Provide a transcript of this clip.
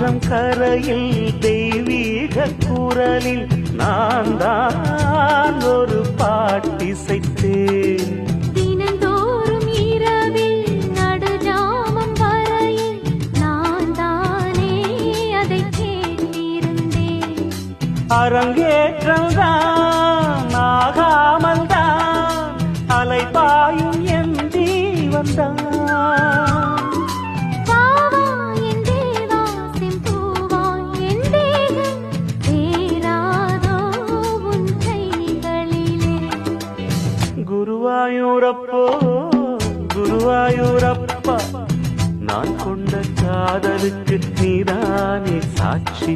ஆற்றம் கரையில் தெய்வீக குரலில் நான் தான் ஒரு பாட்டிசைத்தேன். தினந்தோறும் இரவில் நடுஜாமம் வரையில் நான் தானே அதை கேட்டிருந்தேன். அரங்கேற்றம்தான் ஆகாமல் தான் அலைபாயும் என் ஜீவன்தான். குருவாயூரப்போ குருவாயூரப்பா, நான் கொண்ட காதலுக்கு நீதானே சாட்சி.